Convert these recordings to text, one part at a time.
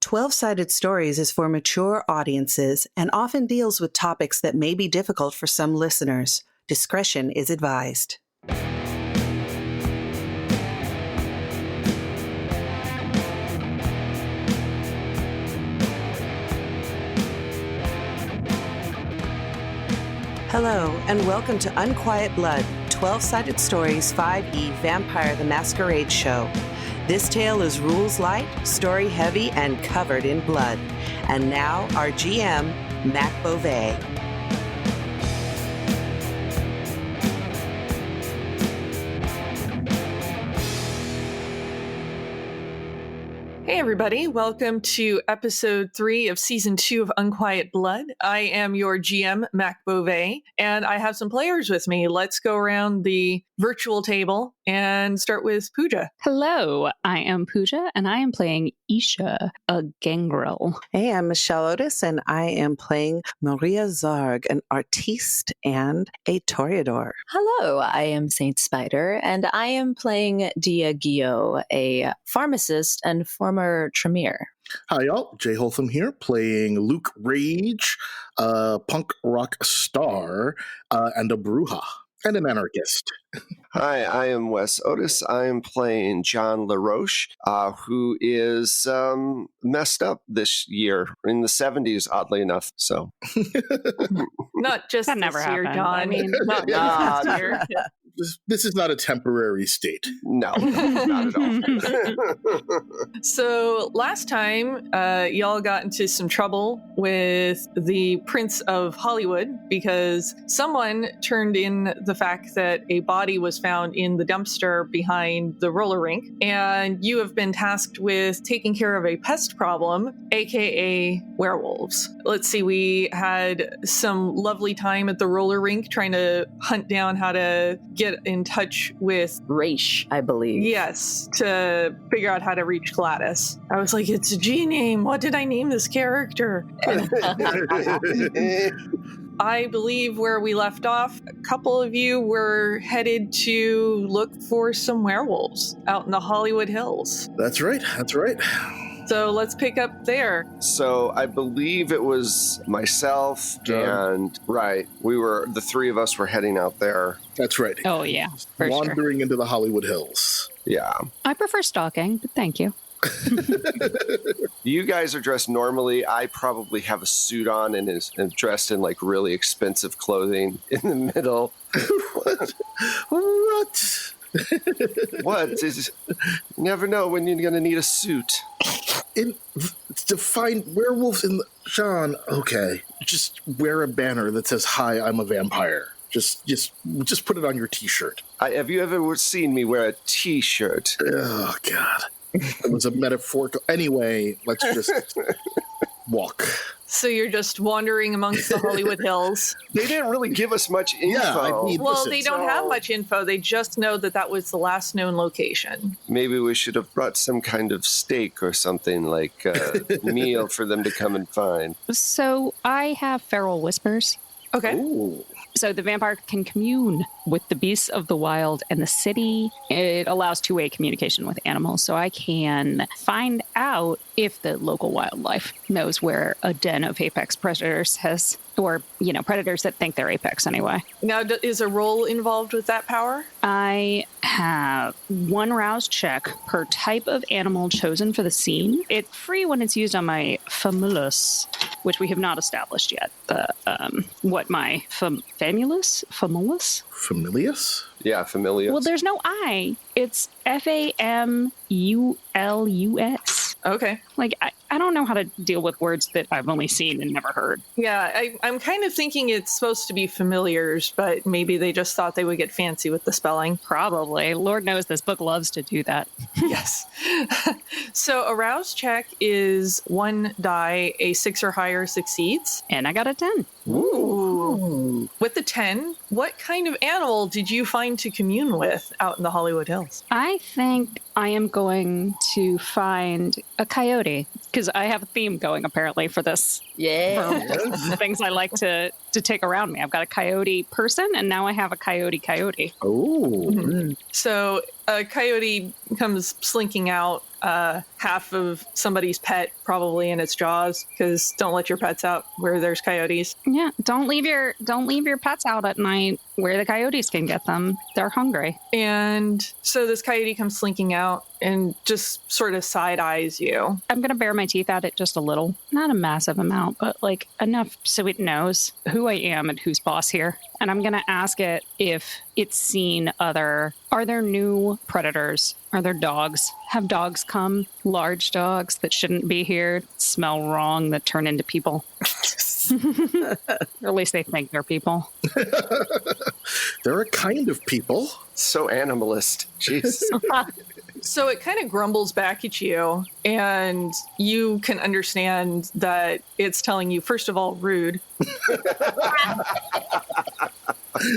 12-Sided Stories is for mature audiences and often deals with topics that may be difficult for some listeners. Discretion is advised. Hello, and welcome to Unquiet Blood, 12-Sided Stories 5e Vampire the Masquerade Show. This tale is rules light, story heavy, and covered in blood. And now, our GM, Mac Beauvais. Hey everybody, welcome to episode 3 of season 2 of Unquiet Blood. I am your GM, Mac Beauvais, and I have some players with me. Let's go around the virtual table and start with Pooja. Hello, I am Pooja, and I am playing Isha, a gangrel. Hey, I'm Michelle Otis, and I am playing Maria Zarg, an artiste and a toreador. Hello, I am Saint Spider, and I am playing Dia Gio, a pharmacist and former Tremere. Hi, y'all. Jay Holtham here, playing Luke Rage, a punk rock star, and a bruja, and an anarchist. Hi, I am Wes Otis. I am playing John LaRoche, who is messed up this year, in the 70s, oddly enough. So, Not just That this never year, happened. John. I mean, not just this year. This is not a temporary state. no, not at all. So last time, y'all got into some trouble with the Prince of Hollywood because someone turned in the fact that a body was found in the dumpster behind the roller rink, and you have been tasked with taking care of a pest problem, aka werewolves. Let's see, we had some lovely time at the roller rink trying to hunt down how to get in touch with Raish, I believe. Yes, to figure out how to reach Gladys. I was like, it's a G name. What did I name this character? I believe where we left off, a couple of you were headed to look for some werewolves out in the Hollywood Hills. That's right. So let's pick up there. So I believe it was myself John. and, the three of us were heading out there. That's right. Oh, yeah, for sure. Wandering into the Hollywood Hills. Yeah. I prefer stalking, but thank you. You guys are dressed normally. I probably have a suit on and am dressed in like really expensive clothing in the middle. What? What? You never know when you're going to need a suit. To find werewolves in the... John, okay. Just wear a banner that says, "Hi, I'm a vampire." Just put it on your t-shirt. Have you ever seen me wear a t-shirt? Oh, God. It was a metaphorical... Anyway, let's just walk. So you're just wandering amongst the Hollywood Hills. They didn't really give us much info. Yeah, Well, they don't have much info. They just know that that was the last known location. Maybe we should have brought some kind of steak or something, like a meal for them to come and find. So I have feral whispers. Okay. Ooh. So the vampire can commune with the beasts of the wild and the city. It allows two-way communication with animals, so I can find out if the local wildlife knows where a den of apex predators has, or, predators that think they're apex anyway. Now, is a roll involved with that power? I have one rouse check per type of animal chosen for the scene. It's free when it's used on my famulus, which we have not established yet. What my famulus? Familius? Yeah, familiar. Well, there's no I. It's famulus. Okay. Like, I don't know how to deal with words that I've only seen and never heard. Yeah, I'm kind of thinking it's supposed to be familiars, but maybe they just thought they would get fancy with the spelling. Probably. Lord knows this book loves to do that. Yes. So a rouse check is 1 die, a 6 or higher succeeds. And I got a 10. Ooh. With the 10, what kind of animal did you find to commune with out in the Hollywood Hills? I think I am going to find a coyote, because I have a theme going apparently for this. Yeah. For things I like to take around me. I've got a coyote person, and now I have a coyote. Oh. Mm-hmm. So a coyote comes slinking out. half of somebody's pet probably in its jaws, because don't let your pets out where there's coyotes. Yeah, don't leave your pets out at night where the coyotes can get them. They're hungry. And so this coyote comes slinking out and just sort of side eyes you. I'm going to bare my teeth at it just a little. Not a massive amount, but like enough so it knows who I am and who's boss here. And I'm going to ask it if it's seen are there new predators? Are there dogs? Have dogs come? Large dogs that shouldn't be here, smell wrong, that turn into people? Or at least they think they're people. They're a kind of people. So animalist. Jeez. So it kind of grumbles back at you, and you can understand that it's telling you, first of all, rude.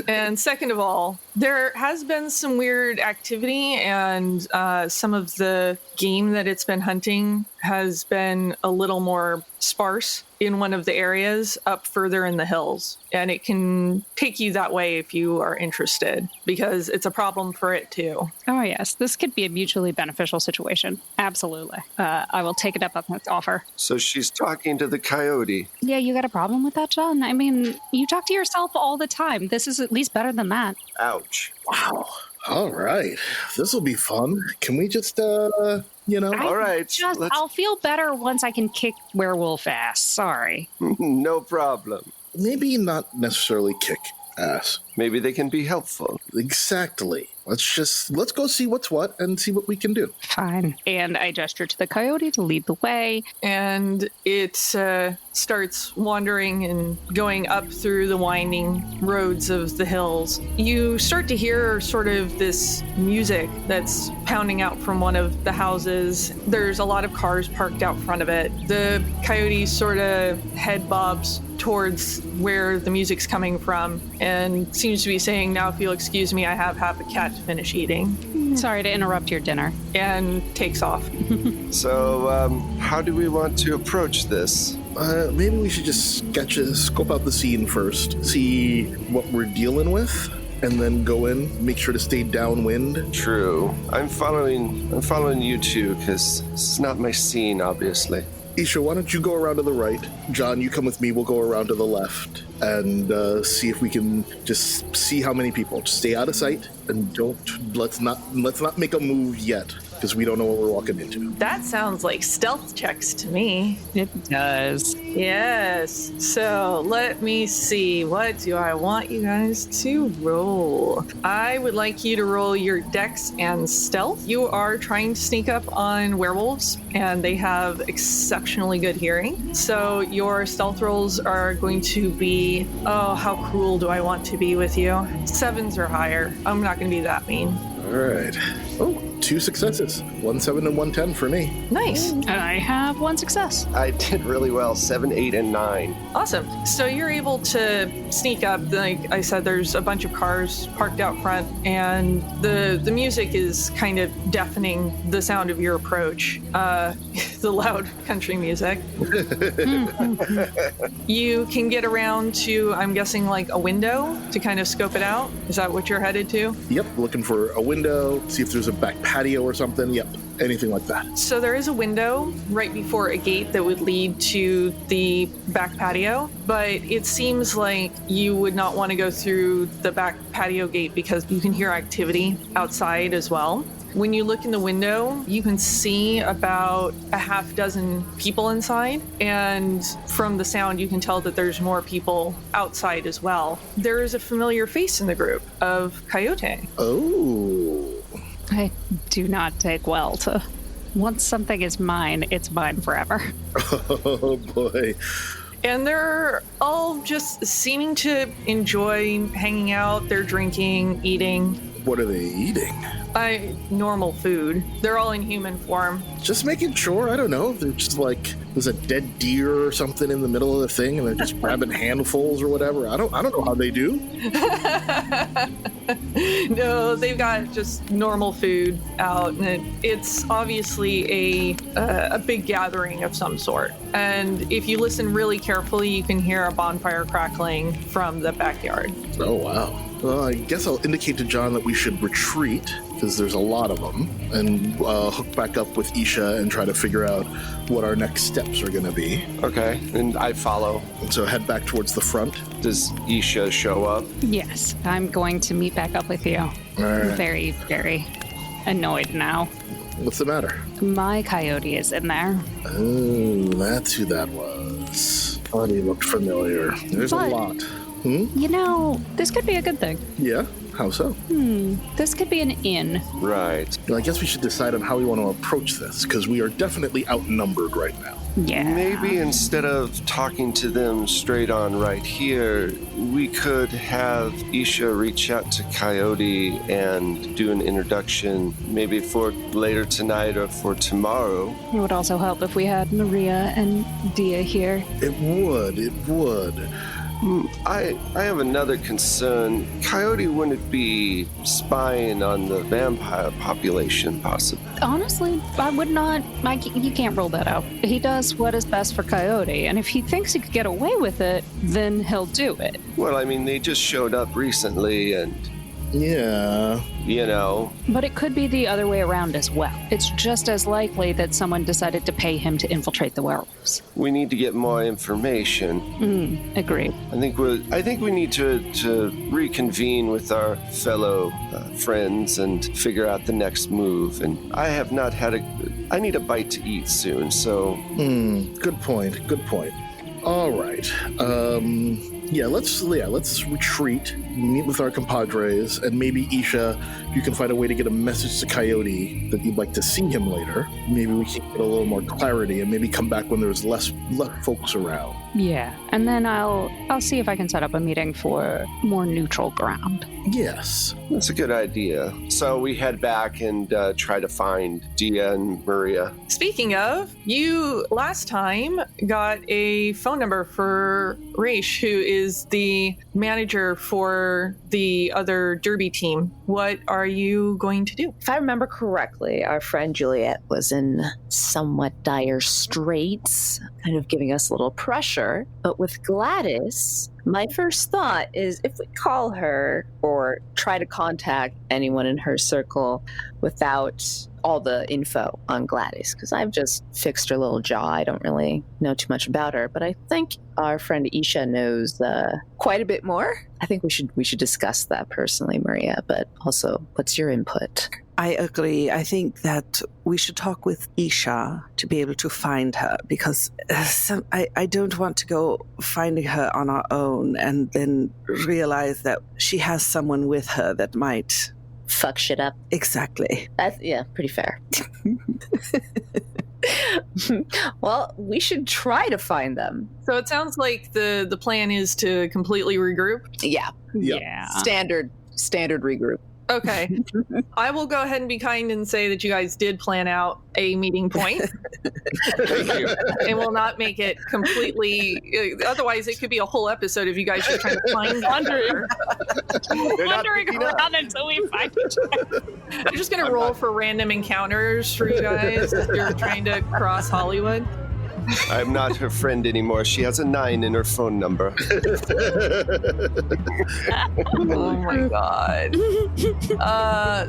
And second of all, there has been some weird activity, and some of the game that it's been hunting has been a little more sparse in one of the areas up further in the hills. And it can take you that way if you are interested, because it's a problem for it too. Oh, yes. This could be a mutually beneficial situation. Absolutely. I will take it up on its offer. So she's talking to the coyote. Yeah, you got a problem with that, John? I mean, you talk to yourself all the time. This is at least better than that. Ouch. Wow. All right. This will be fun. Can we just, all right. I'll feel better once I can kick werewolf ass. Sorry. No problem. maybe not necessarily kick ass. Maybe they can be helpful. Exactly. Let's go see what's what and see what we can do. Fine. And I gesture to the coyote to lead the way. And it starts wandering and going up through the winding roads of the hills. You start to hear sort of this music that's pounding out from one of the houses. There's a lot of cars parked out front of it. The coyote sort of head bobs towards where the music's coming from and seems to be saying, "Now, if you'll excuse me, I have half a cat to finish eating." Sorry to interrupt your dinner. And takes off. So, how do we want to approach this? Maybe we should just scope out the scene first, see what we're dealing with, and then go in, make sure to stay downwind. True. I'm following you two, because this is not my scene, obviously. Isha, why don't you go around to the right? John, you come with me, we'll go around to the left and see if we can just see how many people. Just stay out of sight and let's not make a move yet, because we don't know what we're walking into. That sounds like stealth checks to me. It does. Yes. So let me see. What do I want you guys to roll? I would like you to roll your dex and stealth. You are trying to sneak up on werewolves, and they have exceptionally good hearing. So your stealth rolls are going to be, oh, how cruel do I want to be with you? 7s or higher. I'm not going to be that mean. All right. Oh, 2 successes. 1 7 and 1 10 for me. Nice. I have 1 success. I did really well. 7, 8, and 9. Awesome. So you're able to sneak up. Like I said, there's a bunch of cars parked out front, and the music is kind of deafening the sound of your approach. The loud country music. You can get around to, I'm guessing, like a window to kind of scope it out. Is that what you're headed to? Yep, looking for a window, see if there's a back patio or something. Yep, anything like that. So there is a window right before a gate that would lead to the back patio, but it seems like you would not want to go through the back patio gate because you can hear activity outside as well. When you look in the window, you can see about a half dozen people inside, and from the sound, you can tell that there's more people outside as well. There is a familiar face in the group of Coyote. Oh. I do not take well to... Once something is mine, it's mine forever. Oh, boy. And they're all just seeming to enjoy hanging out. They're drinking, eating. What are they eating? Normal food. They're all in human form. Just making sure. I don't know. They're just like there's a dead deer or something in the middle of the thing, and they're just grabbing handfuls or whatever. I don't know how they do. No, they've got just normal food out, and it's obviously a big gathering of some sort. And if you listen really carefully, you can hear a bonfire crackling from the backyard. Oh, wow. Well, I guess I'll indicate to John that we should retreat, because there's a lot of them, and hook back up with Isha and try to figure out what our next steps are going to be. Okay, and I follow. And so head back towards the front. Does Isha show up? Yes, I'm going to meet back up with you. All right. Very, very annoyed now. What's the matter? My coyote is in there. Oh, that's who that was. Thought he looked familiar. There's a lot. You know, this could be a good thing. Yeah? How so? This could be an inn. Right. Well, I guess we should decide on how we want to approach this, because we are definitely outnumbered right now. Yeah. Maybe instead of talking to them straight on right here, we could have Isha reach out to Coyote and do an introduction, maybe for later tonight or for tomorrow. It would also help if we had Maria and Dia here. It would. I have another concern. Coyote wouldn't be spying on the vampire population, possibly. Honestly, I would not. You can't rule that out. He does what is best for Coyote, and if he thinks he could get away with it, then he'll do it. Well, I mean, they just showed up recently and, Yeah. you know. But it could be the other way around as well. It's just as likely that someone decided to pay him to infiltrate the werewolves. We need to get more information. Agreed. I think we need to reconvene with our fellow friends and figure out the next move. And I have not had I need a bite to eat soon, so. Good point. All right. Let's retreat, meet with our compadres, and maybe Isha, you can find a way to get a message to Coyote that you'd like to see him later. Maybe we can get a little more clarity and maybe come back when there's less folks around. Yeah, and then I'll see if I can set up a meeting for more neutral ground. Yes. That's a good idea. So we head back and try to find Dia and Maria. Speaking of, you last time got a phone number for Raish, who is the manager for the other derby team. What are you going to do? If I remember correctly, our friend Juliet was in somewhat dire straits, kind of giving us a little pressure. But with Gladys, my first thought is if we call her or try to contact anyone in her circle without all the info on Gladys, because I've just fixed her little jaw. I don't really know too much about her, but I think our friend Isha knows quite a bit more. I think we should discuss that personally, Maria, but also what's your input? I agree. I think that we should talk with Isha to be able to find her, because I don't want to go finding her on our own and then realize that she has someone with her that might fuck shit up. Exactly. That's, pretty fair. Well, we should try to find them. So it sounds like the plan is to completely regroup. Yeah. Standard regroup. Okay. I will go ahead and be kind and say that you guys did plan out a meeting point. Thank you. And will not make it completely. Otherwise, it could be a whole episode of you guys just trying to find Wandering around until we find each other. I'm just going to roll for random encounters for you guys as you're trying to cross Hollywood. I'm not her friend anymore. She has a 9 in her phone number. Oh my god.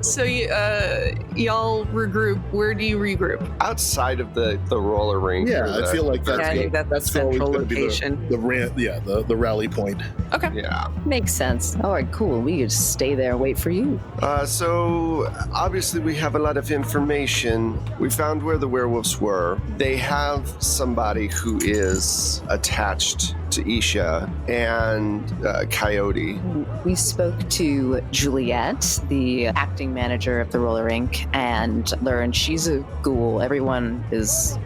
So y'all regroup. Where do you regroup? Outside of the roller rink. Yeah, I feel like that's I think that's always central going to be location. the rally point. Okay. Yeah. Makes sense. All right, cool. We could stay there and wait for you. So obviously we have a lot of information. We found where the werewolves were. They have somebody who is attached to Isha and Coyote. We spoke to Juliet, the acting manager of the roller rink, and learned she's a ghoul.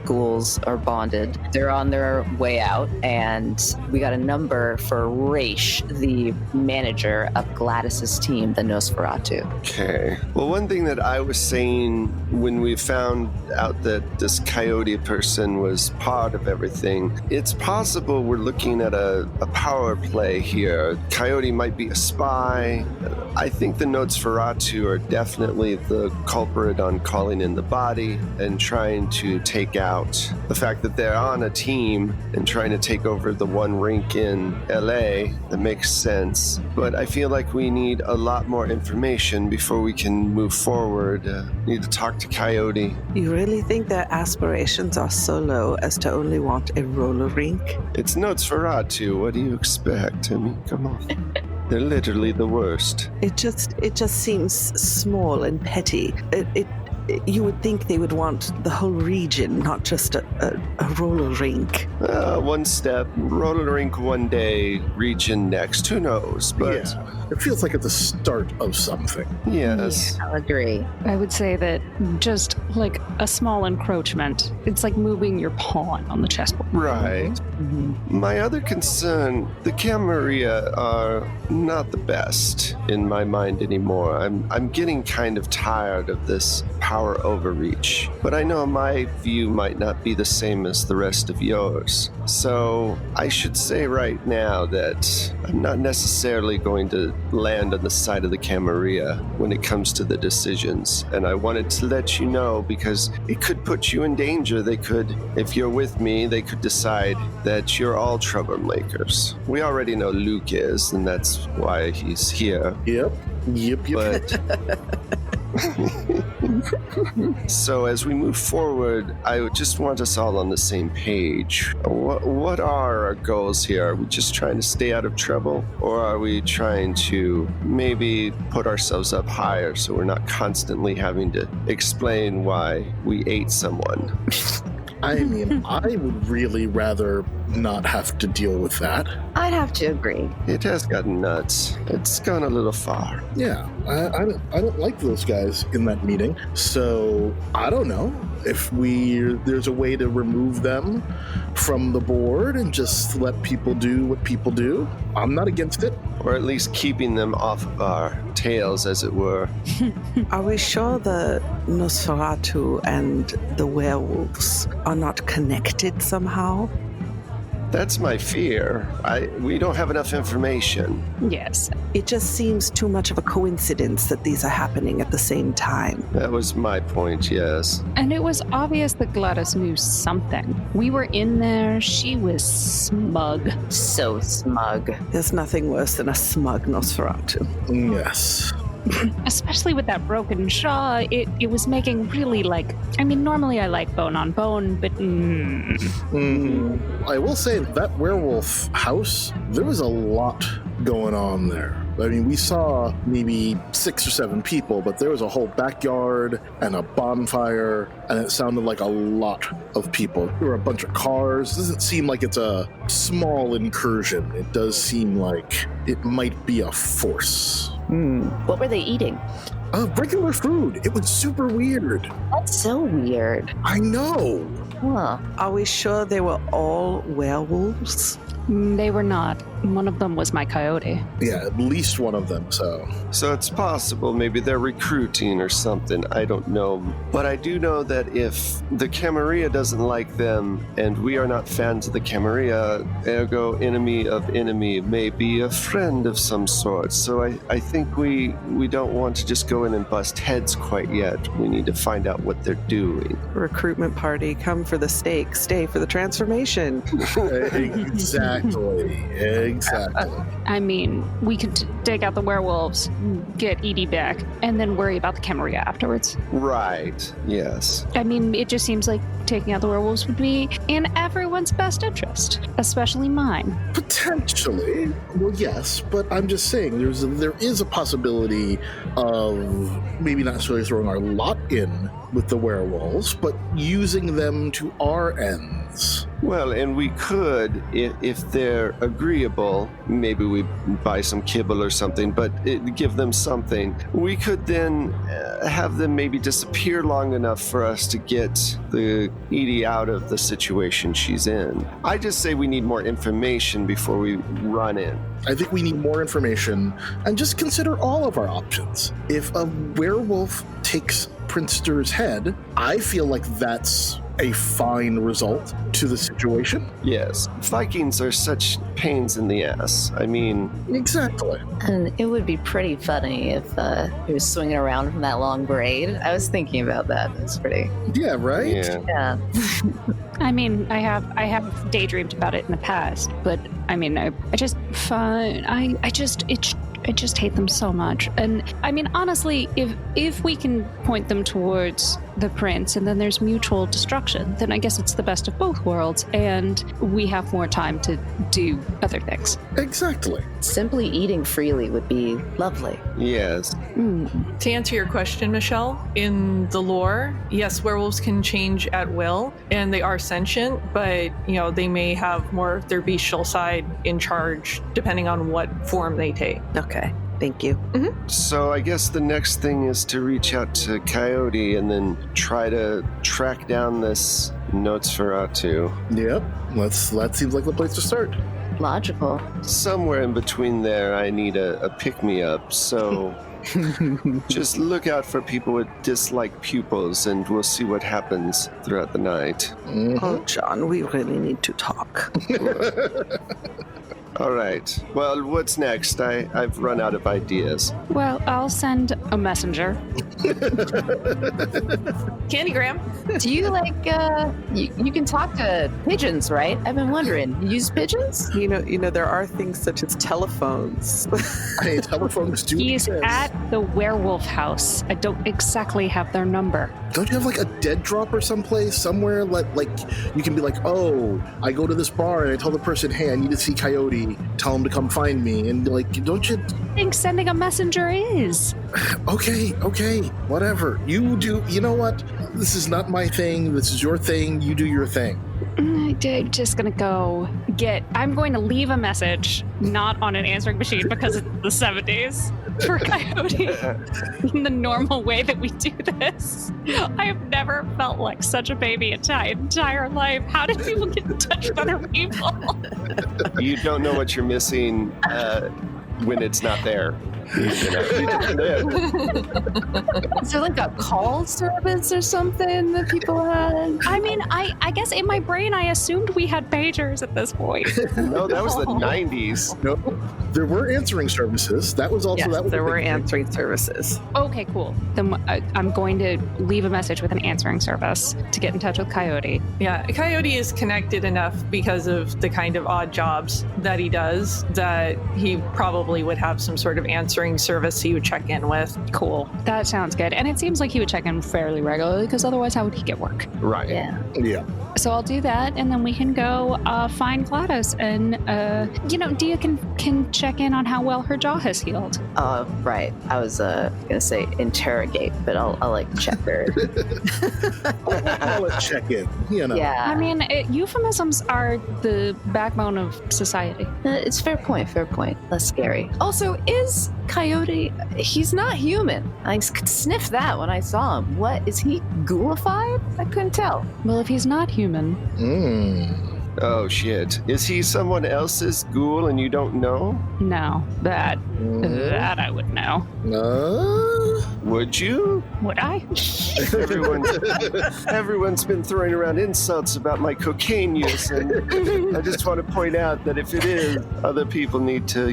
Ghouls are bonded. They're on their way out, and we got a number for Raish, the manager of Gladys's team, the Nosferatu. Okay. Well, one thing that I was saying when we found out that this Coyote person was part of everything. It's possible we're looking at a power play here. Coyote might be a spy. I think the Nosferatu are definitely the culprit on calling in the body and trying to take out the fact that they're on a team and trying to take over the one rink in LA. That makes sense. But I feel like we need a lot more information before we can move forward. Need to talk to Coyote. You really think their aspirations are so low as to only want a roller rink? It's Nosferatu. What do you expect? I mean, come on. They're literally the worst. It just seems small and petty. You would think they would want the whole region, not just a roller rink. One step, roller rink one day, region next. Who knows? But yeah, it feels like it's the start of something. yes. Yeah, I'll agree. I would say that just like a small encroachment, it's like moving your pawn on the chessboard. Right. My other concern, the Camarilla are not the best in my mind anymore. I'm getting kind of tired of this power overreach, but I know my view might not be the same as the rest of yours. So I should say right now that I'm not necessarily going to land on the side of the Camarilla when it comes to the decisions. And I wanted to let you know because it could put you in danger. They could, if you're with me, they could decide that you're all troublemakers. We already know Luke is, and that's why he's here. Yep. But so as we move forward, I would just want us all on the same page. What are our goals here? Are we just trying to stay out of trouble? Or are we trying to maybe put ourselves up higher so we're not constantly having to explain why we ate someone? I mean, I would really rather not have to deal with that. I'd have to agree. It has gotten nuts. It's gone a little far. Yeah, I don't like those guys in that meeting. So I don't know if there's a way to remove them from the board and just let people do what people do. I'm not against it. Or at least keeping them off of our tails, as it were. Are we sure the Nosferatu and the werewolves are not connected somehow? That's my fear. We don't have enough information. Yes. It just seems too much of a coincidence that these are happening at the same time. That was my point, yes. And it was obvious that Gladys knew something. We were in there. She was smug. So smug. There's nothing worse than a smug Nosferatu. Yes. Especially with that broken jaw, it was making really normally I like bone on bone, but I will say that werewolf house, there was a lot going on there. I mean, we saw maybe 6 or 7 people, but there was a whole backyard and a bonfire, and it sounded like a lot of people. There were a bunch of cars. It doesn't seem like it's a small incursion. It does seem like it might be a force. What were they eating? Regular food. It was super weird. That's so weird. I know. Huh. Are we sure they were all werewolves? they were not. One of them was my coyote. Yeah, at least one of them, so. So it's possible maybe they're recruiting or something. I don't know. But I do know that if the Camarilla doesn't like them and we are not fans of the Camarilla, ergo enemy of enemy may be a friend of some sort. So I think we don't want to just go in and bust heads quite yet. We need to find out what they're doing. Recruitment party, come for the steak, stay for the transformation. Exactly. I mean, we could take out the werewolves, get Edie back, and then worry about the Camarilla afterwards. Right, yes. I mean, it just seems like taking out the werewolves would be in everyone's best interest, especially mine. Potentially. Well, yes, but I'm just saying there is a possibility of maybe not necessarily throwing our lot in with the werewolves, but using them to our ends. Well, and we could, if they're agreeable, maybe we buy some kibble or something, but give them something. We could then have them maybe disappear long enough for us to get the Edie out of the situation she's in. I just say we need more information before we run in. I think we need more information and just consider all of our options. If a werewolf takes Princester's head, I feel like that's a fine result to the situation. Yes, Vikings are such pains in the ass. I mean, Exactly. And it would be pretty funny if he was swinging around from that long braid. I was thinking about that. It's pretty. Yeah, right? yeah. Yeah. I mean, I have daydreamed about it in the past, but I mean, I just fine. I just hate them so much. And I mean, honestly, if we can point them towards the prince and then there's mutual destruction, then I guess it's the best of both worlds and we have more time to do other things. Exactly. Simply eating freely would be lovely. Yes. To answer your question, Michelle, in the lore, yes, werewolves can change at will and they are sentient, but they may have more of their bestial side in charge depending on what form they take. Okay, thank you. So I guess the next thing is to reach out to Coyote and then try to track down this Nosferatu. Yep. That seems like the place to start. Logical. Somewhere in between there, I need a pick-me-up, so just look out for people with dislike pupils and we'll see what happens throughout the night. Oh, John, we really need to talk. All right. Well, what's next? I've run out of ideas. Well, I'll send a messenger. Candygram. Do you you can talk to pigeons, right? I've been wondering. You use pigeons? You know, there are things such as telephones. Hey, telephones do He's exist. at the werewolf house. I don't exactly have their number. Don't you have like a dead dropper someplace, somewhere? Like you can be like, oh, I go to this bar and I tell the person, hey, I need to see Coyote. Tell him to come find me. And like, don't you? I think sending a messenger is. Okay, whatever. You do. You know what? This is not my thing. This is your thing. You do your thing. I'm just gonna go I'm going to leave a message, not on an answering machine because it's the 70s, for Coyote in the normal way that we do this. I have never felt like such a baby in my entire life. How did people get in touch with other people? You don't know what you're missing when it's not there. Is there like a call service or something that people had? I mean, I guess in my brain I assumed we had pagers at this point. No, that was the 90s. No, there were answering services. That was also Yes, that was there a were big thing. answering services. Okay, cool. Then I'm going to leave a message with an answering service to get in touch with Coyote. Yeah, Coyote is connected enough because of the kind of odd jobs that he does that he probably would have some sort of answering service he would check in with. Cool. That sounds good. And it seems like he would check in fairly regularly because otherwise how would he get work? Right. Yeah. Yeah. So I'll do that and then we can go find Gladys and, Dia can check in on how well her jaw has healed. Right. I was gonna say interrogate, but I'll like check her. I'll let check in. You know. Yeah. I mean, euphemisms are the backbone of society. It's fair point. Less scary. Also, is Coyote, he's not human. I could sniff that when I saw him. What, is he ghoulified? I couldn't tell. Well, if he's not human, Oh, shit. Is he someone else's ghoul and you don't know? no, that I would know. Would you? Would I? Everyone's been throwing around insults about my cocaine use, and I just want to point out that if it is, other people need to,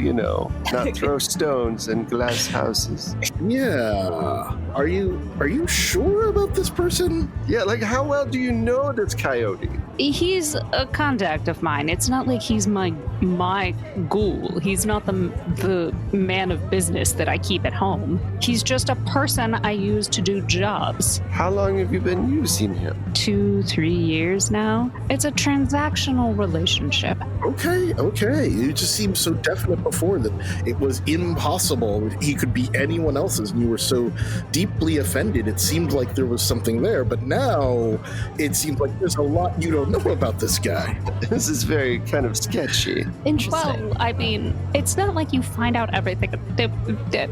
not throw stones in glass houses. Yeah. Are you sure about this person? Yeah, like how well do you know this Coyote? He's a contact of mine. It's not like he's my ghoul. He's not the man of business that I keep at home. He's just a person I use to do jobs. How long have you been using him? 2-3 years now. It's a transactional relationship. Okay. It just seemed so definite before that it was impossible that he could be anyone else's, and you were so deeply offended. It seemed like there was something there, but now it seems like there's a lot you don't know about this guy. This is very kind of sketchy. Interesting. Well, I mean, it's not like you find out everything.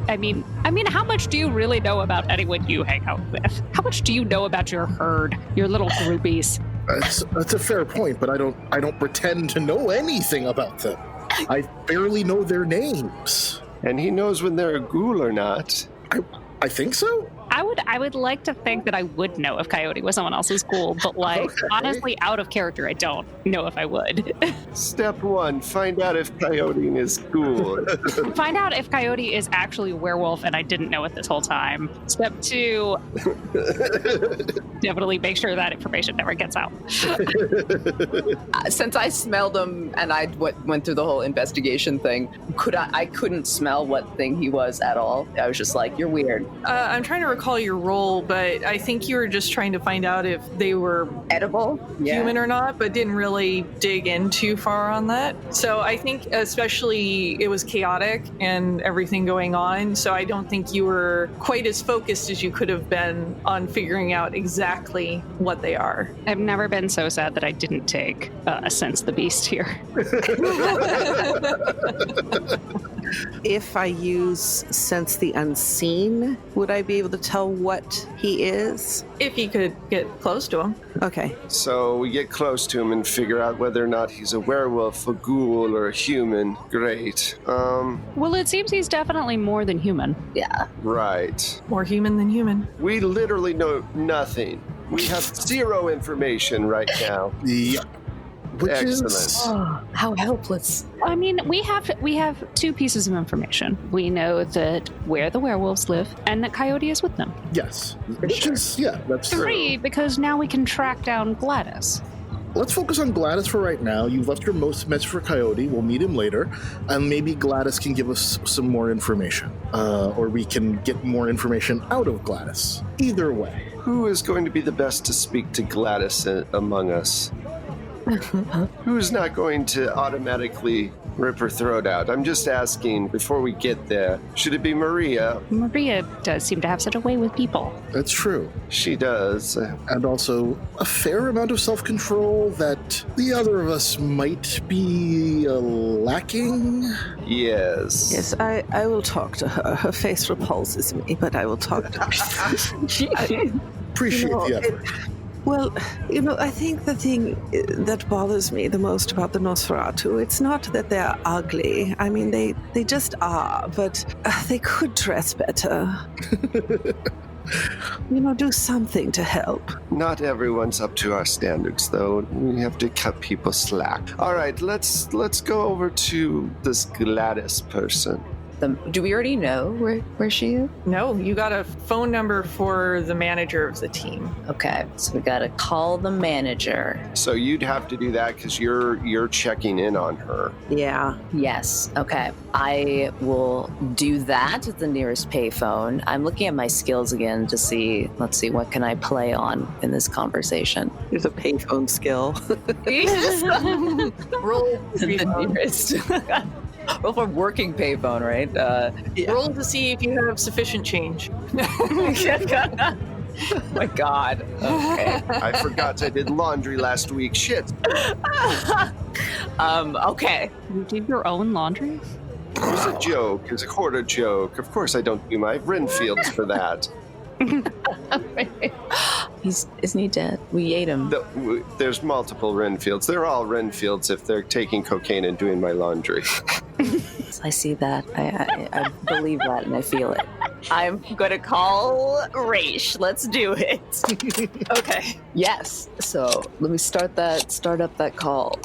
I mean, how much do you really know about anyone you hang out with? How much do you know about your herd, your little groupies? That's a fair point, but I don't pretend to know anything about them. I barely know their names. And he knows when they're a ghoul or not. I think so. I would like to think that I would know if Coyote was someone else's ghoul, but honestly, out of character, I don't know if I would. Step 1, find out if Coyote is cool. Find out if Coyote is actually a werewolf and I didn't know it this whole time. Step 2, definitely make sure that information never gets out. Since I smelled him and I went through the whole investigation thing, I couldn't smell what thing he was at all. I was just like, you're weird. I'm trying to recall your role, but I think you were just trying to find out if they were Edible? human or not, but didn't really dig in too far on that. So I think especially it was chaotic and everything going on, so I don't think you were quite as focused as you could have been on figuring out exactly what they are. I've never been so sad that I didn't take a Sense the Beast here. If I use Sense the Unseen, would I be able to tell what he is? If you could get close to him. Okay. So we get close to him and figure out whether or not he's a werewolf, a ghoul, or a human. Great. Well, it seems he's definitely more than human. Yeah. Right. More human than human. We literally know nothing. We have zero information right now. Yep. Which Excellent. Oh, how helpless. I mean, we have 2 pieces of information. We know that where the werewolves live and that Coyote is with them. Yes. Which is, yeah, that's 3, because now we can track down Gladys. Let's focus on Gladys for right now. You've left your most message for Coyote. We'll meet him later. And maybe Gladys can give us some more information. Or we can get more information out of Gladys. Either way. Who is going to be the best to speak to Gladys among us? Who's not going to automatically rip her throat out? I'm just asking before we get there. Should it be Maria? Maria does seem to have such a way with people. That's true. She does. And also a fair amount of self-control that the other of us might be lacking. Yes. Yes, I will talk to her. Her face repulses me, but I will talk to her. Appreciate the effort. Well, I think the thing that bothers me the most about the Nosferatu, it's not that they're ugly. I mean, they just are, but they could dress better. Do something to help. Not everyone's up to our standards, though. We have to cut people slack. All right, let's go over to this Gladys person. Do we already know where she is? No, you got a phone number for the manager of the team. Okay, so we gotta call the manager. So you'd have to do that because you're checking in on her. Yeah. Yes, okay. I will do that at the nearest payphone. I'm looking at my skills again to see, let's see, what can I play on in this conversation? There's a payphone skill. Roll the nearest. Roll for working payphone, right? Yeah. Roll to see if you have sufficient change. Oh my God. Okay. I forgot I did laundry last week. Shit. Okay. You did your own laundry? It was a joke. It was a quarter joke. Of course I don't do my Renfields for that. Isn't he dead? We ate him. There's multiple Renfields. They're all Renfields if they're taking cocaine and doing my laundry. I see that. I believe that and I feel it. I'm gonna call Raish. Let's do it. Okay. Yes. So let me start up that call.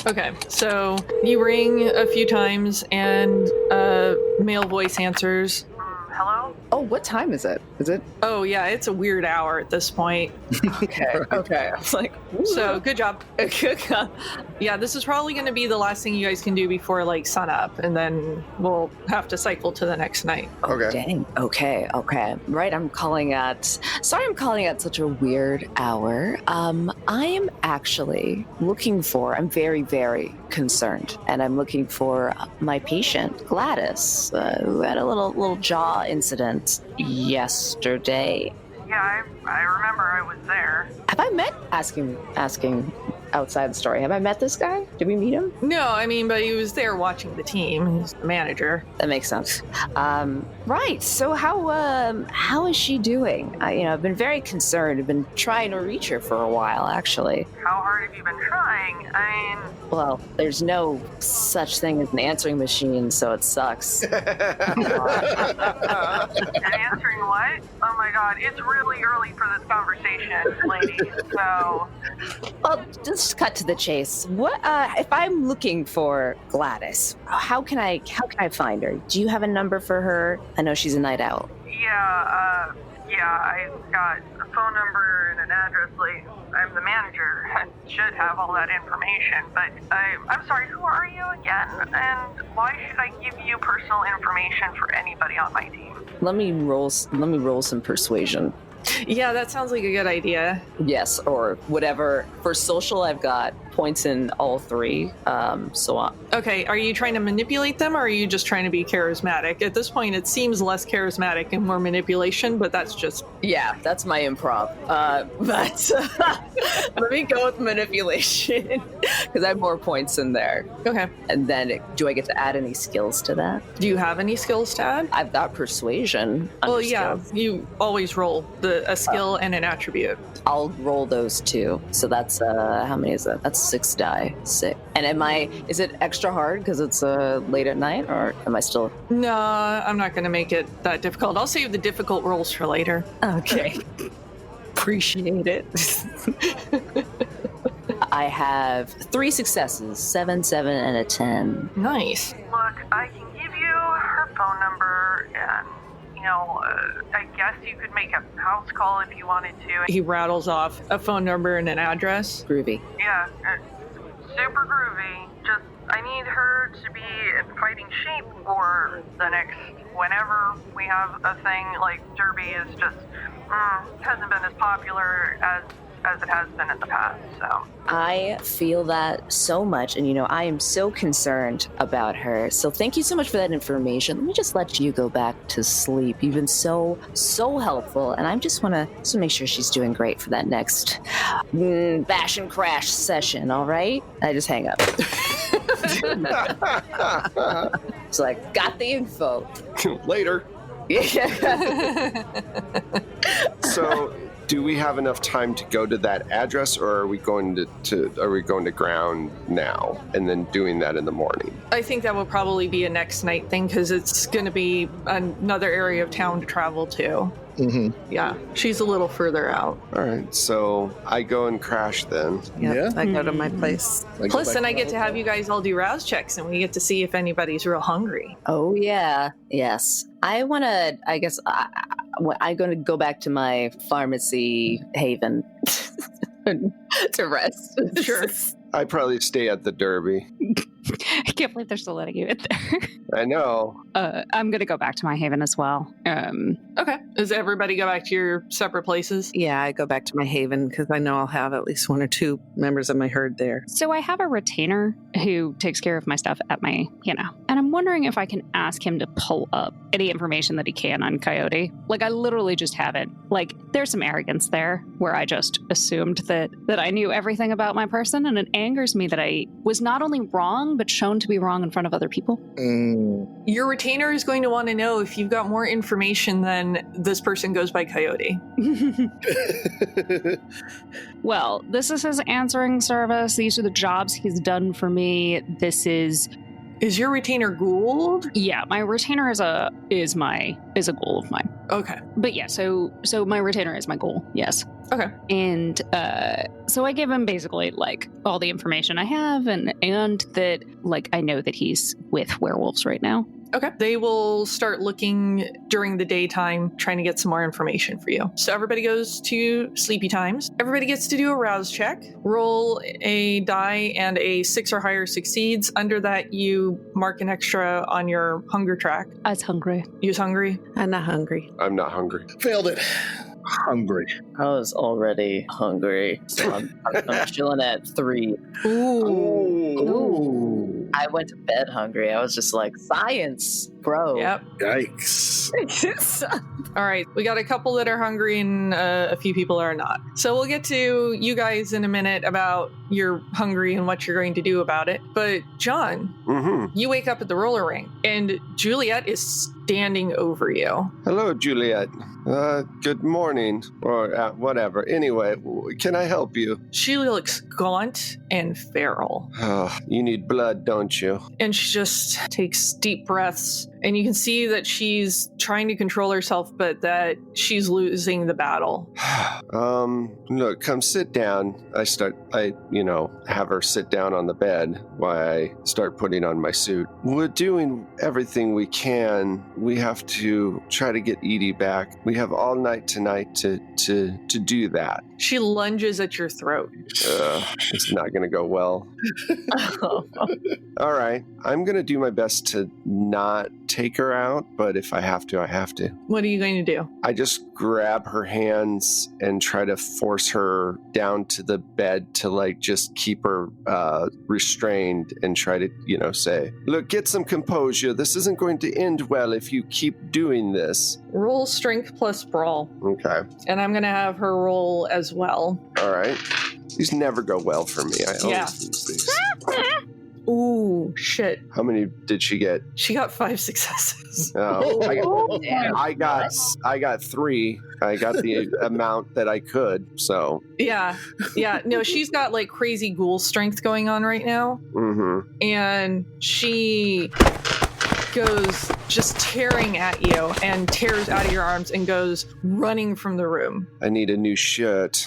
Okay, so you ring a few times and a male voice answers. Hello? Oh, what time is it? Is it? Oh, yeah, it's a weird hour at this point. Okay. Okay. I was like, So, good job. Yeah, this is probably going to be the last thing you guys can do before, sun up, and then we'll have to cycle to the next night. Okay. dang. Okay. Right, I'm calling at such a weird hour. I am actually I'm very, very concerned, and I'm looking for my patient, Gladys, who had a little jaw incident yesterday. Yeah, I remember I was there. Have I met asking outside the story. Have I met this guy? Did we meet him? No, I mean, but he was there watching the team. He's the manager. That makes sense. Right. So how is she doing? I've been very concerned. I've been trying to reach her for a while, actually. How hard have you been trying? I mean... Well, there's no such thing as an answering machine, so it sucks. An answering what? Oh my god, it's really early for this conversation, lady. So... Well, just cut to the chase. What if I'm looking for Gladys? How can I find her? Do you have a number for her? I know she's a night owl. Yeah, I've got a phone number and an address. Like, I'm the manager. I should have all that information. But I'm sorry, who are you again? And why should I give you personal information for anybody on my team? Let me roll some persuasion. Yeah, that sounds like a good idea. Yes, or whatever. For social, I've got points in all three. So on. Okay, are you trying to manipulate them, or are you just trying to be charismatic? At this point, it seems less charismatic and more manipulation, but that's just... Yeah, that's my improv. But let me go with manipulation, because I have more points in there. Okay. And then, do I get to add any skills to that? Do you have any skills to add? I've got persuasion. Well, yeah, you always roll a skill and an attribute. I'll roll those two. So that's, how many is that? That's 6 die. 6. And is it extra hard because it's late at night, or am I still? No, I'm not going to make it that difficult. I'll save the difficult rolls for later. Okay. Appreciate it. I have 3 successes, 7, 7, and a 10. Nice. Look, I can give you her phone number and, I guess you could make a house call if you wanted to. He rattles off a phone number and an address. Groovy. Yeah, super groovy. Just, I need her to be in fighting shape for the next, whenever we have a thing like Derby is just, hasn't been as popular as it has been in the past, so. I feel that so much, and I am so concerned about her. So thank you so much for that information. Let me just let you go back to sleep. You've been so helpful, and I just want to make sure she's doing great for that next bash and crash session, all right? I just hang up. It's like, got the info. Later. So, do we have enough time to go to that address, or are we going to ground now and then doing that in the morning? I think that will probably be a next night thing because it's going to be another area of town to travel to. Mm-hmm. Yeah, she's a little further out. All right, so I go and crash then. Yep, Yeah. I go to my place. Plus, then I get to have you guys all do rouse checks, and we get to see if anybody's real hungry. Oh, yeah. Yes. I'm going to go back to my pharmacy haven to rest. Sure. I'd probably stay at the Derby. I can't believe they're still letting you in there. I know. I'm going to go back to my haven as well. Okay. Does everybody go back to your separate places? Yeah, I go back to my haven because I know I'll have at least 1 or 2 members of my herd there. So I have a retainer who takes care of my stuff at my, and I'm wondering if I can ask him to pull up any information that he can on Coyote. Like, I literally just haven't. Like, there's some arrogance there where I just assumed that I knew everything about my person, and it angers me that I was not only wrong, but shown to be wrong in front of other people. Your retainer is going to want to know if you've got more information than this person goes by Coyote. Well, this is his answering service. These are the jobs he's done for me. This is... Is your retainer Gould? Yeah, my retainer is a goal of mine. Okay. But yeah, so my retainer is my goal. Yes. Okay. And so I give him basically like all the information I have, and that like I know that he's with werewolves right now. Okay. They will start looking during the daytime, trying to get some more information for you. So everybody goes to sleepy times. Everybody gets to do a rouse check. Roll a die, and a 6 or higher succeeds. Under that, you mark an extra on your hunger track. I was hungry. You was hungry? I'm not hungry. I'm not hungry. Failed it. Hungry. I was already hungry, so I'm chilling at 3. Ooh. Ooh. I went to bed hungry. I was just like, science, bro. Yep. Yikes. All right. We got a couple that are hungry and a few people are not. So we'll get to you guys in a minute about you're hungry and what you're going to do about it. But John, you wake up at the roller rink and Juliet is standing over you. Hello, Juliet. Good morning, or whatever. Anyway, can I help you? She looks gaunt and feral. You need blood, don't you? And she just takes deep breaths. And you can see that she's trying to control herself, but that she's losing the battle. Look, come sit down. I have her sit down on the bed while I start putting on my suit. We're doing everything we can. We have to try to get Edie back. We have all night tonight to do that. She lunges at your throat. It's not going to go well. All right. I'm going to do my best to not take her out, but if I have to, I have to. What are you going to do? I just grab her hands and try to force her down to the bed to just keep her restrained and try to, say, look, get some composure. This isn't going to end well if you keep doing this. Roll strength plus brawl. Okay. And I'm going to have her roll as well. All right. These never go well for me. I always lose these. Ooh, shit. How many did she get? She got 5 successes. Oh, I got 3. I got the amount that I could, so. Yeah. No, she's got crazy ghoul strength going on right now. Mm-hmm. And she goes just tearing at you and tears out of your arms and goes running from the room. I need a new shirt.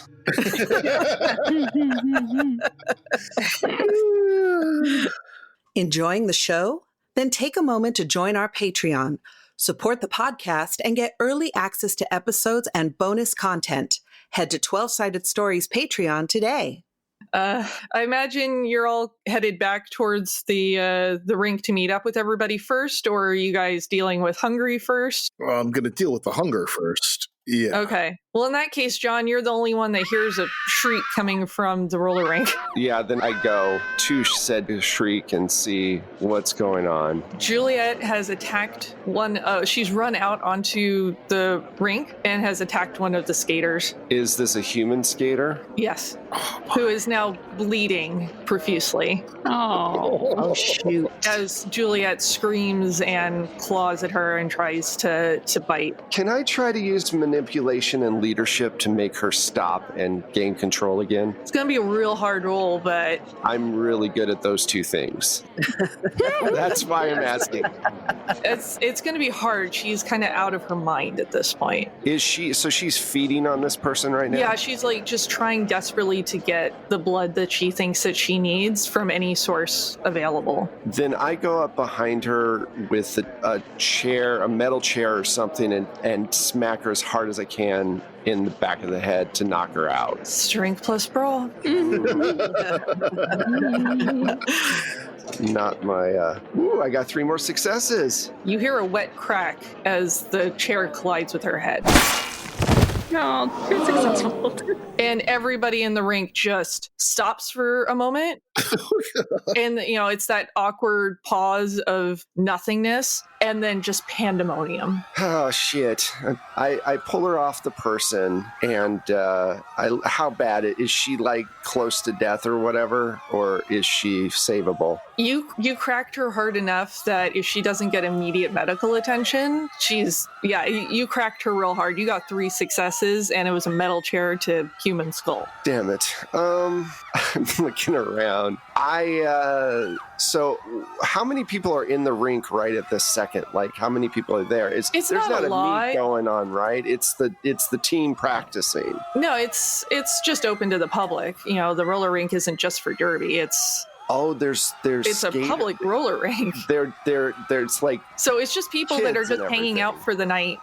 Enjoying the show? Then take a moment to join our Patreon, support the podcast, and get early access to episodes and bonus content. Head to 12-Sided Stories Patreon today. I imagine you're all headed back towards the rink to meet up with everybody first, or are you guys dealing with hungry first? Well, I'm going to deal with the hunger first. Yeah. Okay. Well, in that case, John, you're the only one that hears a shriek coming from the roller rink. Yeah, then I go to said shriek and see what's going on. Juliet has attacked she's run out onto the rink and has attacked one of the skaters. Is this a human skater? Yes. Who is now bleeding profusely. Oh, shoot. As Juliet screams and claws at her and tries to bite. Can I try to use manipulation and leadership to make her stop and gain control again? It's going to be a real hard roll, but... I'm really good at those two things. That's why I'm asking. It's going to be hard. She's kind of out of her mind at this point. Is she? So she's feeding on this person right now? Yeah, she's just trying desperately to get the blood that she thinks that she needs from any source available. Then I go up behind her with a chair, a metal chair or something, and smack her as hard as I can in the back of the head to knock her out. Strength plus brawl. Not my... I got 3 more successes. You hear a wet crack as the chair collides with her head. no, you're successful. And everybody in the rink just stops for a moment. And, it's that awkward pause of nothingness and then just pandemonium. Oh, shit. I pull her off the person and how bad is she close to death or whatever? Or is she savable? You cracked her hard enough that if she doesn't get immediate medical attention, you cracked her real hard. You got 3 successes and it was a metal chair to human skull. Damn it. I'm looking around. So how many people are in the rink right at this second? How many people are there? It's there's not a lot meet going on, right? It's the team practicing. No, it's just open to the public. The roller rink isn't just for derby. It's a public roller rink. There's so it's just people that are just hanging out for the night.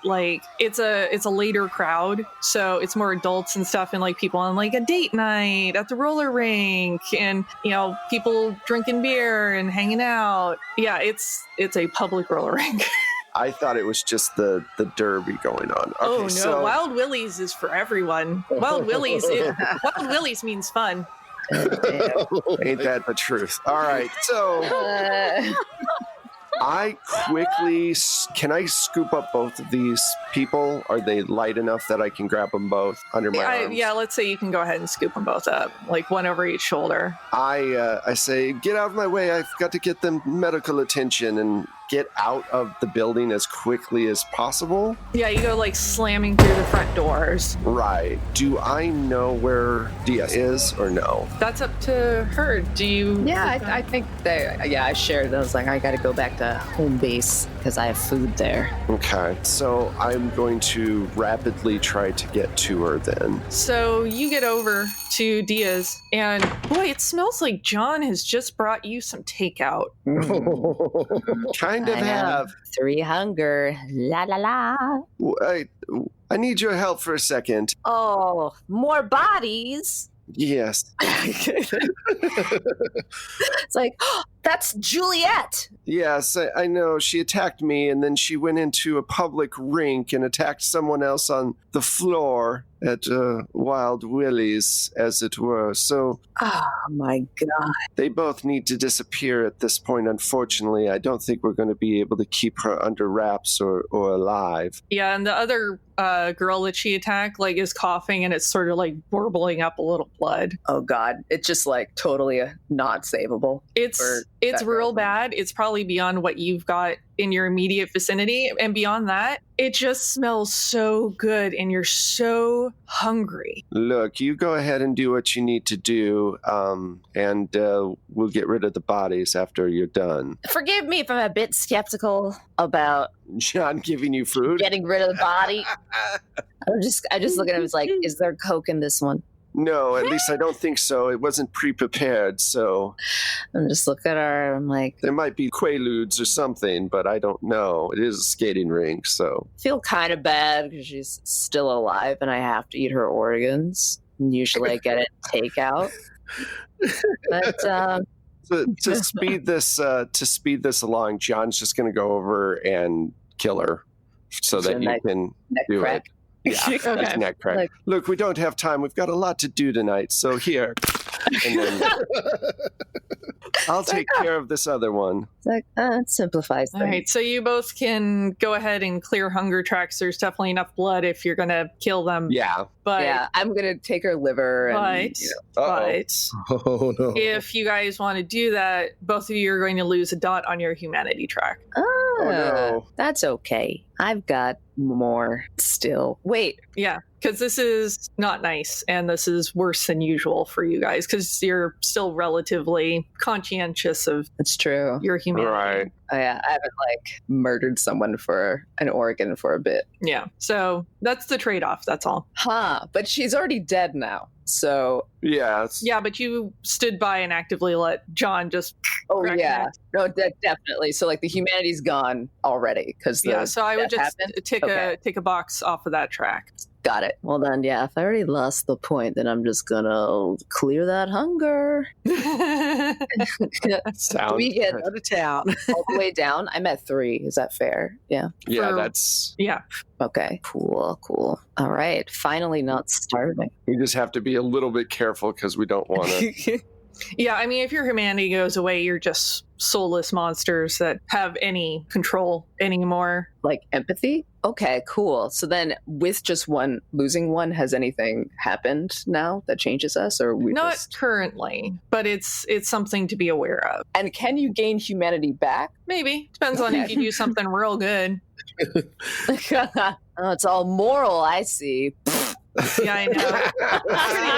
It's a later crowd, so it's more adults and stuff, and people on a date night at the roller rink, and people drinking beer and hanging out. Yeah, it's a public roller rink. I thought it was just the derby going on. Okay, no, Wild Willie's is for everyone. Wild Willie's means fun. Ain't that the truth? All right, so I quickly, can I scoop up both of these people? Are they light enough that I can grab them both under my arms? Yeah, let's say you can go ahead and scoop them both up, like one over each shoulder. I say, get out of my way. I've got to get them medical attention and get out of the building as quickly as possible. Yeah, you go like slamming through the front doors. Right. Do I know where Dia is or no? That's up to her. Do you? Yeah, I think I shared. I was like, I got to go back to home base because I have food there. Okay. So I'm going to rapidly try to get to her then. So you get over to Dia's, and boy, it smells like John has just brought you some takeout. Kind of have. 3 hunger. La la la. I need your help for a second. Oh, more bodies. Yes. It's like, that's Juliet. Yes, I know. She attacked me, and then she went into a public rink and attacked someone else on the floor at Wild Willie's, as it were. So, oh my God. They both need to disappear at this point, unfortunately. I don't think we're going to be able to keep her under wraps or alive. Yeah, and the other girl that she attacked, like, is coughing, and it's sort of like burbling up a little blood. Oh God. It's just like totally not savable. It's real bad. It's probably beyond what you've got in your immediate vicinity. And beyond that, it just smells so good and you're so hungry. Look, you go ahead and do what you need to do, and we'll get rid of the bodies after you're done. Forgive me if I'm a bit skeptical about John giving you food? getting rid of the body. I just look at him as like, is there Coke in this one? No, at least I don't think so. It wasn't pre-prepared, so... I'm just looking at her, I'm like... There might be Quaaludes or something, but I don't know. It is a skating rink, so... I feel kind of bad because she's still alive and I have to eat her organs. And usually I get it takeout. But, to speed this along, John's just going to go over and kill her so that you can do crack. it. Yeah, that's neck crack. Look, we don't have time. We've got a lot to do tonight, so here. And then I'll take care of this other one. It's like, it simplifies things. All right, so you both can go ahead and clear hunger tracks. There's definitely enough blood if you're going to kill them. Yeah. But, yeah, I'm going to take her liver. But Oh, no. if you guys want to do that, both of you are going to lose a dot on your humanity track. Oh, no. That's okay. I've got more still. Wait. Yeah, because this is not nice, and this is worse than usual for you guys, because you're still relatively conscientious of That's true. your humanity. Right. Oh, yeah, I haven't murdered someone for an organ for a bit. Yeah, so that's the trade-off, that's all. Huh, but she's already dead now. So Yeah. Yeah, but you stood by and actively let John just... crack yeah, neck. no, definitely. So the humanity's gone already because So I would just take Okay. a box off of that track. Got it. Well then, yeah. If I already lost the point, then I'm just gonna clear that hunger. Sounds We get Out of town. all the way down. I'm at 3. Is that fair? Yeah. Yeah, for- that's... Yeah. Okay. Cool. All right. Finally, not starving. We just have to be a little bit careful because we don't want to... Yeah, I mean, if your humanity goes away, you're just soulless monsters that have any control anymore. Like empathy? Okay, cool. So then with just losing one, has anything happened now that changes us? Or we Not just... currently, but it's something to be aware of. And can you gain humanity back? Maybe. Depends on if you do something real good. Oh, it's all moral, I see. Yeah, I know.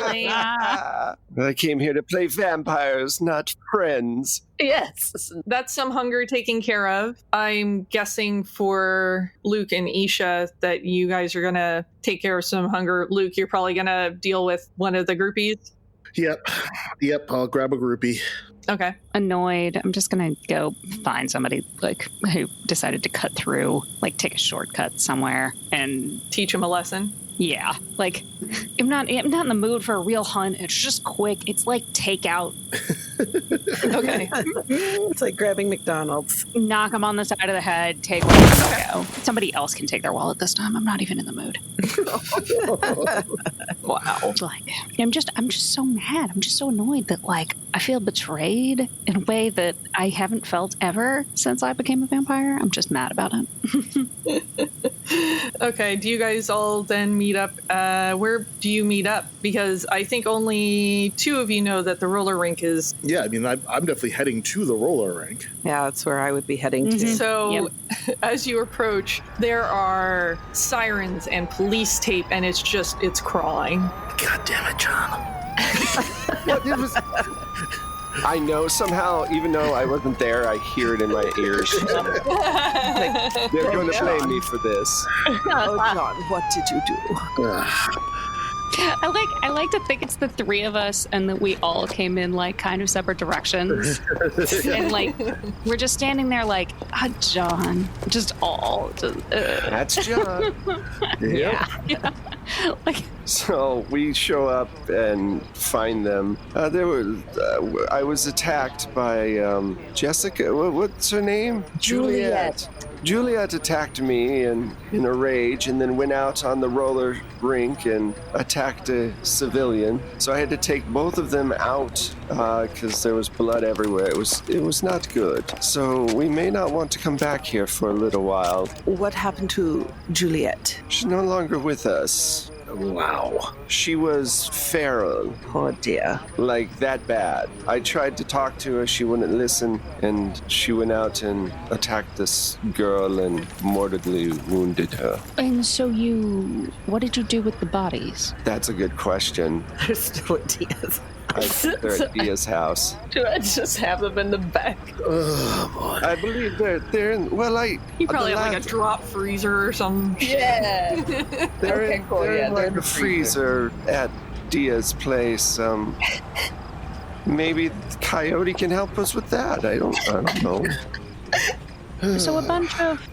Pretty lame. I came here to play vampires, not friends. Yes. That's some hunger taken care of. I'm guessing for Luke and Isha that you guys are going to take care of some hunger. Luke, you're probably going to deal with one of the groupies. Yep. I'll grab a groupie. Okay. Annoyed. I'm just going to go find somebody who decided to cut through, take a shortcut somewhere and Teach him a lesson. yeah, I'm not in the mood for a real hunt. It's just quick. It's like takeout. Okay. It's like grabbing McDonald's. Knock them on the side of the head, take one, and go. Somebody else can take their wallet this time. I'm not even in the mood. Wow. Like, I'm just so mad. I'm just so annoyed that, like, I feel betrayed in a way that I haven't felt ever since I became a vampire. I'm just mad about it. Okay, do you guys all then meet up? Where do you meet up? Because I think only 2 of you know that the roller rink is. Yeah, I mean, I'm definitely heading to the roller rink. Yeah, that's where I would be heading to. So, as you approach, there are sirens and police tape, and it's crawling. God damn it, John. I know somehow, even though I wasn't there, I hear it in my ears. They're going to blame me for this. Oh, John, what did you do? I like to think it's the 3 of us and that we all came in like kind of separate directions. And like we're just standing there like, John, That's John. Yeah. Like, so we show up and find them. I was attacked by Jessica. What's her name? Juliet. Juliet attacked me in a rage and then went out on the roller rink and attacked a civilian. So I had to take both of them out because there was blood everywhere. It was not good. So we may not want to come back here for a little while. What happened to Juliet? She's no longer with us. Wow. She was feral. Oh, dear. Like that bad. I tried to talk to her, she wouldn't listen, and she went out and attacked this girl and mortally wounded her. and so what did you do with the bodies? That's a good question. They're still at Diaz. I think they're at Dia's house. Do I just have them in the back? Oh, boy. I believe they're in. Well, You probably have like a drop freezer or some. Yeah. They're Okay, in, cool, they're yeah, in they're like in a the freezer at Dia's place. Maybe Coyote can help us with that. I don't know. So a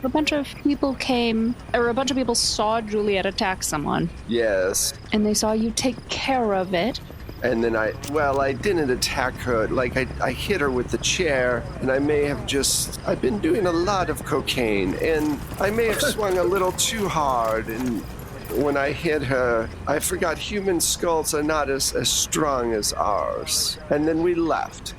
bunch of people came, or a bunch of people saw Juliet attack someone, Yes. and they saw you take care of it. And then I didn't attack her. Like, I hit her with the chair, and I've been doing a lot of cocaine, and I may have swung a little too hard, and when I hit her, I forgot human skulls are not as strong as ours. And then we left.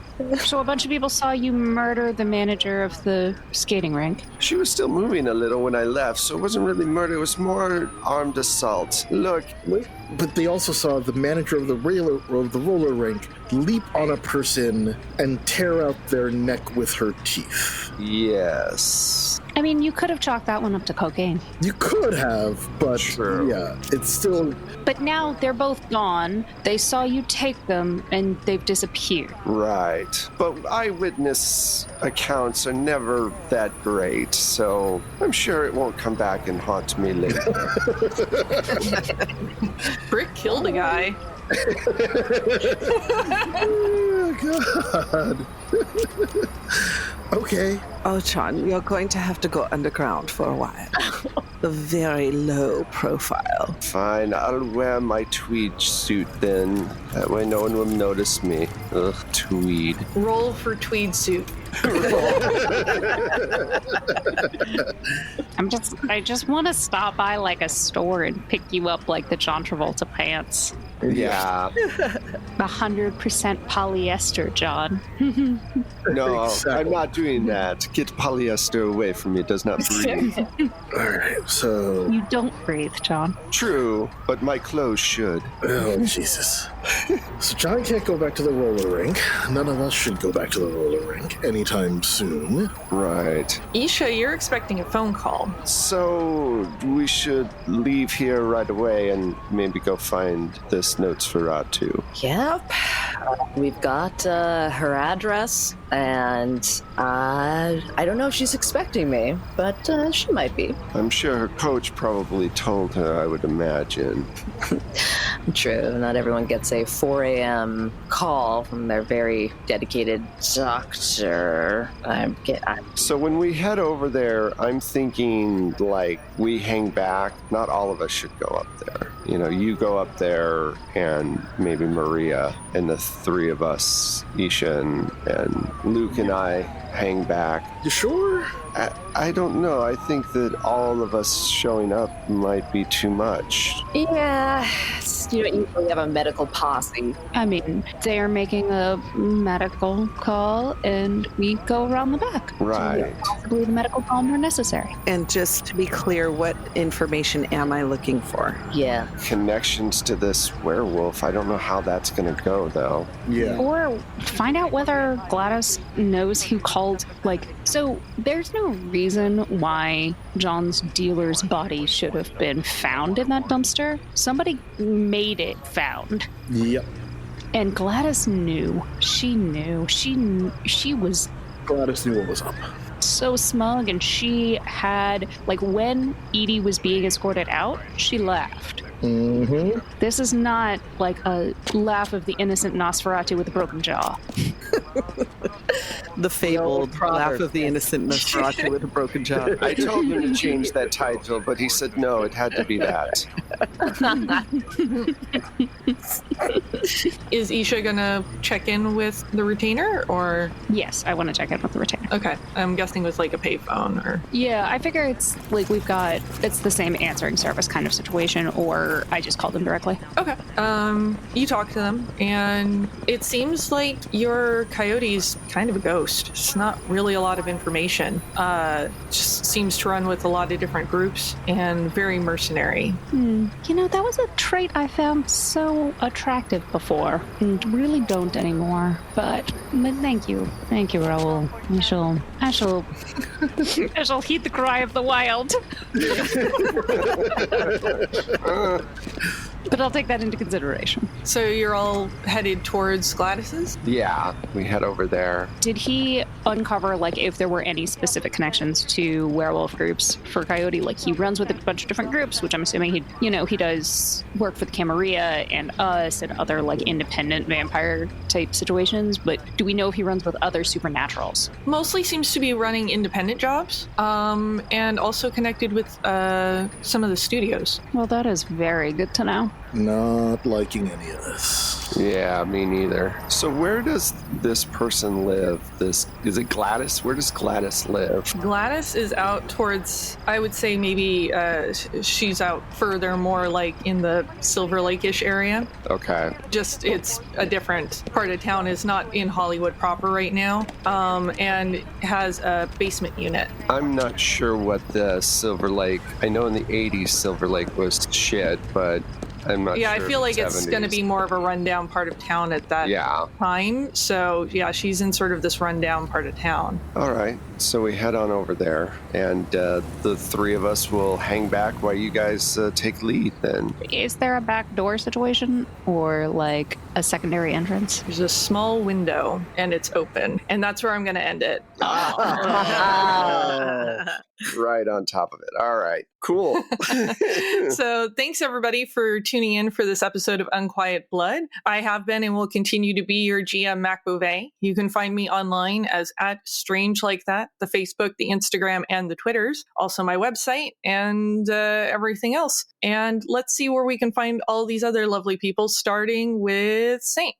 So a bunch of people saw you murder the manager of the skating rink. She was still moving a little when I left, so it wasn't really murder, it was more armed assault. Look, Wait, but they also saw the manager of the roller rink leap on a person and tear out their neck with her teeth. yes. I mean, you could have chalked that one up to cocaine. You could have, but True. yeah, it's still... But now they're both gone. They saw you take them, and they've disappeared. Right. But eyewitness accounts are never that great, so I'm sure it won't come back and haunt me later. Brick killed a guy. Oh, God. Okay. Oh, John, you're going to have to go underground for a while. A very low profile. Fine, I'll wear my tweed suit then. That way no one will notice me. Ugh, tweed. Roll for tweed suit. I just want to stop by like a store and pick you up like the John Travolta pants. Yeah. 100% polyester, John. No, Exactly. I'm not doing that. Get polyester away from me. It does not breathe. All right, so... You don't breathe, John. True, but my clothes should. Oh, Jesus. So John can't go back to the roller rink. None of us should go back to the roller rink anytime soon. Right. Isha, you're expecting a phone call. So we should leave here right away and maybe go find this Nosferatu. Yep. We've got her address, and I don't know if she's expecting me, but she might be. I'm sure her coach probably told her, I would imagine. True. Not everyone gets a 4 a.m. call from their very dedicated doctor. So when we head over there, I'm thinking like we hang back. Not all of us should go up there. You know, you go up there and maybe Maria, and the three of us, Isha and Luke and I, hang back. You sure? I don't know. I think that all of us showing up might be too much. Yeah, you don't usually have a medical posse. I mean, they are making a medical call, and we go around the back. Right. Possibly the medical call more necessary. And just to be clear, what information am I looking for? Yeah. Connections to this werewolf. I don't know how that's going to go, though. Yeah. Or find out whether Gladys knows who called, so there's no reason why John's dealer's body should have been found in that dumpster. Somebody made it found. Yep. And Gladys knew. She knew. She was Gladys knew what was up. so smug, and she had, when Edie was being escorted out, she laughed. Mm-hmm. This is not like a laugh of the innocent Nosferatu with a broken jaw. The fabled The old laugh proverb. of the innocent Nosferatu with a broken jaw. I told him to change that title, but he said no, it had to be that. Is Isha gonna check in with the retainer, or Yes, I want to check in with the retainer. okay? I'm guessing with a payphone or. Yeah, I figure it's it's the same answering service kind of situation, or I just call them directly. Okay. You talk to them, and it seems like your coyote's kind of a ghost. It's not really a lot of information. Just seems to run with a lot of different groups and very mercenary. That was a trait I found so attractive before, and really don't anymore. But thank you, Raoul. I shall heed the cry of the wild. But I'll take that into consideration. So you're all headed towards Gladys's? Yeah, we head over there. Did he uncover, if there were any specific connections to werewolf groups for Coyote? He runs with a bunch of different groups, which I'm assuming he does work for the Camarilla and us and other, independent vampire-type situations. But do we know if he runs with other supernaturals? Mostly seems to be running independent jobs, and also connected with some of the studios. Well, that is very good to know. Not liking any of this. Yeah, me neither. So where does this person live? Is it Gladys? Where does Gladys live? Gladys is out towards, I would say maybe she's out further, more in the Silver Lake-ish area. Okay. Just it's a different part of town. Is not in Hollywood proper right now, and has a basement unit. I'm not sure what the Silver Lake, I know in the 80s Silver Lake was shit, but I'm not sure. Yeah, I feel like the it's going to 70s. be more of a rundown part of town at that Yeah. time. So yeah, she's in sort of this rundown part of town. All right. So we head on over there, and the three of us will hang back while you guys take lead then. Is there a back door situation or a secondary entrance? There's a small window and it's open, and that's where I'm going to end it. Right on top of it. All right. Cool. So thanks everybody for tuning in for this episode of Unquiet Blood. I have been and will continue to be your GM, Mac Beauvais. You can find me online as @StrangeLikeThat, the Facebook, the Instagram, and the Twitters. Also my website and everything else. And let's see where we can find all these other lovely people, starting with Saint.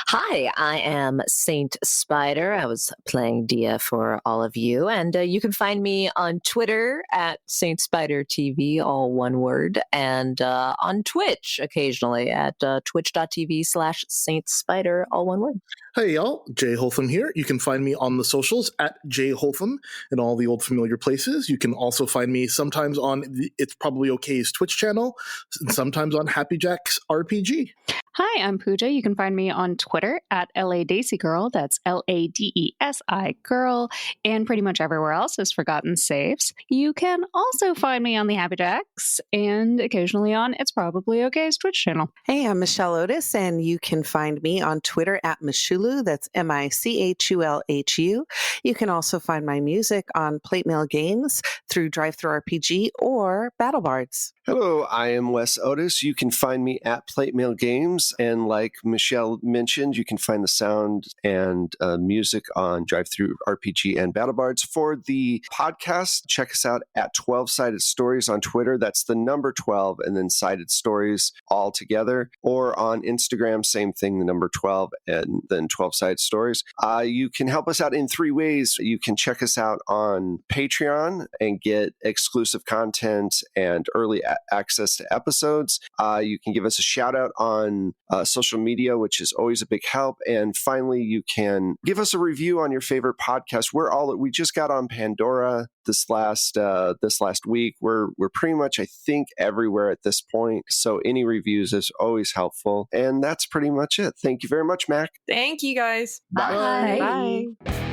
Hi, I am Saint Spider. I was playing Dia for all of you, and you can find me on Twitter at Saint Spider TV, all one word, and on Twitch occasionally at twitch.tv/Saint Spider, all one word. Hey y'all, Jay Holtham here. You can find me on the socials at Jay Holtham in all the old familiar places. You can also find me sometimes on the It's Probably OK's Twitch channel, and sometimes on Happy Jack's RPG. Hi, I'm Pooja. You can find me on Twitter at LADaisy That's LADESI Girl, and pretty much everywhere else is Forgotten Saves. You can also find me on the Happy Jacks and occasionally on It's Probably OK's Twitch channel. Hey, I'm Michelle Otis, and you can find me on Twitter at Michulu. That's MICHULHU. You can also find my music on Plate Mail Games through Drive-Thru RPG or Battle Bards. Hello, I am Wes Otis. You can find me at Plate Mail Games. And like Michelle mentioned, you can find the sound and music on Drive-Thru RPG and BattleBards. For the podcast, check us out at 12 Sided Stories on Twitter. That's the number 12 and then Sided Stories all together. Or on Instagram, same thing, the number 12 and then 12 Sided Stories. You can help us out in 3 ways. You can check us out on Patreon and get exclusive content and early access to episodes. You can give us a shout out on social media, which is always a big help. And finally, you can give us a review on your favorite podcast. We just got on Pandora this last week. We're pretty much, I think, everywhere at this point. So any reviews is always helpful. And that's pretty much it. Thank you very much, Mac. Thank you, guys. Bye. Bye.